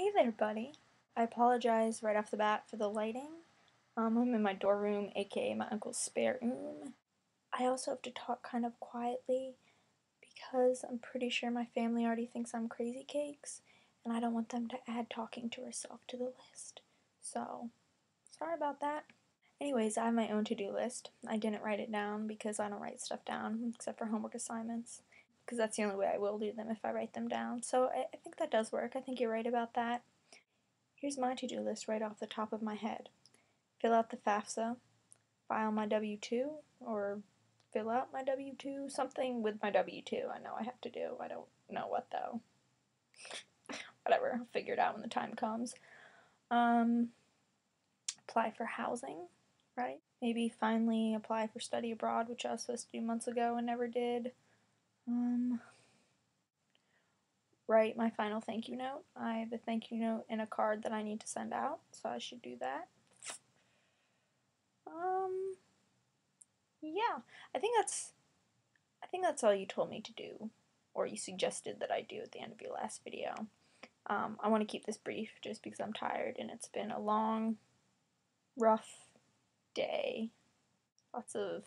Hey there, buddy. I apologize right off the bat for the lighting. I'm in my dorm room, aka my uncle's spare room. I also have to talk kind of quietly because I'm pretty sure my family already thinks I'm crazy cakes, and I don't want them to add talking to herself to the list. So, sorry about that. Anyways, I have my own to-do list. I didn't write it down because I don't write stuff down except for homework assignments, because that's the only way I will do them if I write them down. So I think that does work. I think you're right about that. Here's my to-do list right off the top of my head. Fill out the FAFSA, file my W-2, or fill out my W-2, something with my W-2 I know I have to do. I don't know what though. Whatever, I'll figure it out when the time comes. Apply for housing, right? Maybe finally apply for study abroad, which I was supposed to do months ago and never did. Write my final thank you note. I have a thank you note and a card that I need to send out, so I should do that. Yeah, I think that's all you told me to do, or you suggested that I do at the end of your last video. I want to keep this brief just because I'm tired and it's been a long, rough day. Lots of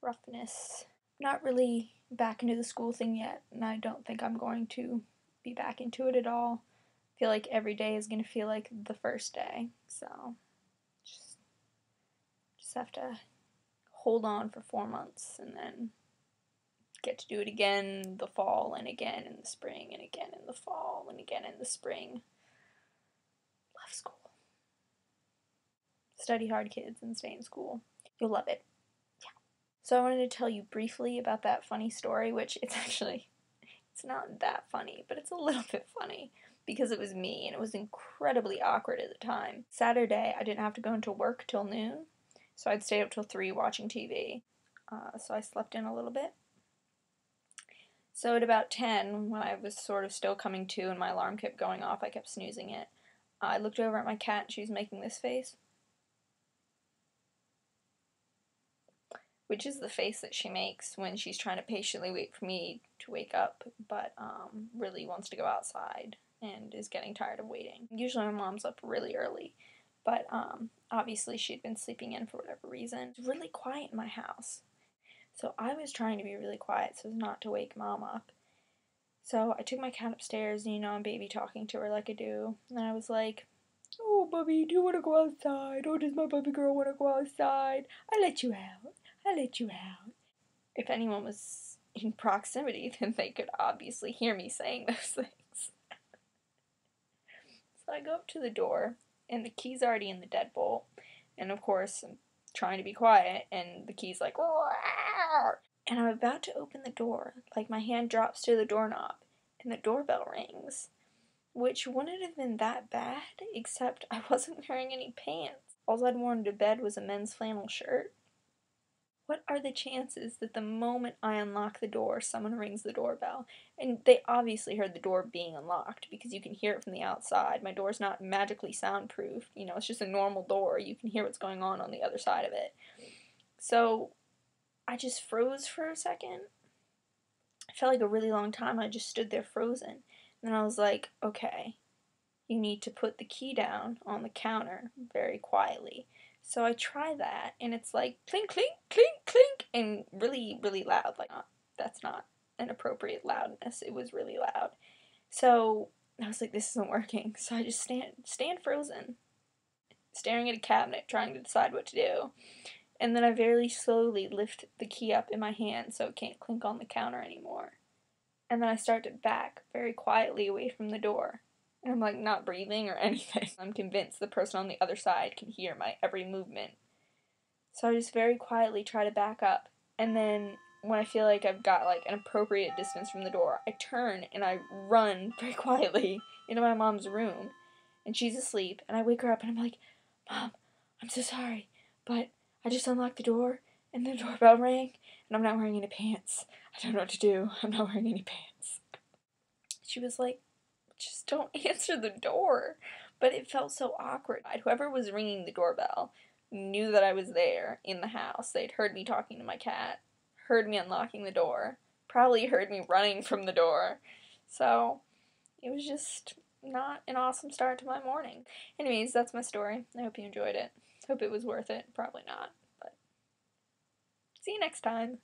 roughness. Not really back into the school thing yet, and I don't think I'm going to be back into it at all. I feel like every day is going to feel like the first day, so just have to hold on for 4 months and then get to do it again the fall and again in the spring and again in the fall and again in the spring. Love school. Study hard, kids, and stay in school. You'll love it. Yeah. So I wanted to tell you briefly about that funny story, which it's not that funny, but it's a little bit funny because it was me and it was incredibly awkward at the time. Saturday, I didn't have to go into work till noon, so I'd stay up till 3 watching TV. So I slept in a little bit. So at about 10, when I was sort of still coming to and my alarm kept going off, I kept snoozing it, I looked over at my cat and she was making this face, which is the face that she makes when she's trying to patiently wait for me to wake up, but really wants to go outside and is getting tired of waiting. Usually my mom's up really early, but obviously she'd been sleeping in for whatever reason. It's really quiet in my house. So I was trying to be really quiet so as not to wake Mom up. So I took my cat upstairs, and I'm baby talking to her like I do. And I was like, "Oh, Bubby, do you want to go outside? Or does my puppy girl want to go outside? I let you out. I let you out." If anyone was in proximity, then they could obviously hear me saying those things. So I go up to the door, and the key's already in the deadbolt. And of course, I'm trying to be quiet, and the key's like, "Rawr!" And I'm about to open the door, like my hand drops to the doorknob, and the doorbell rings, which wouldn't have been that bad, except I wasn't wearing any pants. All I'd worn to bed was a men's flannel shirt. What are the chances that the moment I unlock the door, someone rings the doorbell? And they obviously heard the door being unlocked, because you can hear it from the outside. My door's not magically soundproof, it's just a normal door. You can hear what's going on the other side of it. So I just froze for a second. It felt like a really long time. I just stood there frozen. And then I was like, okay, you need to put the key down on the counter very quietly. So I try that, and it's like clink, clink, clink, clink, and really, really loud. Like, that's not an appropriate loudness. It was really loud. So I was like, this isn't working. So I just stand frozen, staring at a cabinet, trying to decide what to do. And then I very slowly lift the key up in my hand so it can't clink on the counter anymore. And then I start to back very quietly away from the door. And I'm like not breathing or anything. I'm convinced the person on the other side can hear my every movement. So I just very quietly try to back up. And then when I feel like I've got like an appropriate distance from the door, I turn and I run very quietly into my mom's room. And she's asleep. And I wake her up and I'm like, "Mom, I'm so sorry, but I just unlocked the door and the doorbell rang and I'm not wearing any pants. I don't know what to do. I'm not wearing any pants." She was like, "Just don't answer the door." But it felt so awkward. Whoever was ringing the doorbell knew that I was there in the house. They'd heard me talking to my cat, heard me unlocking the door, probably heard me running from the door. So it was just not an awesome start to my morning. Anyways, that's my story. I hope you enjoyed it. Hope it was worth it. Probably not, but see you next time.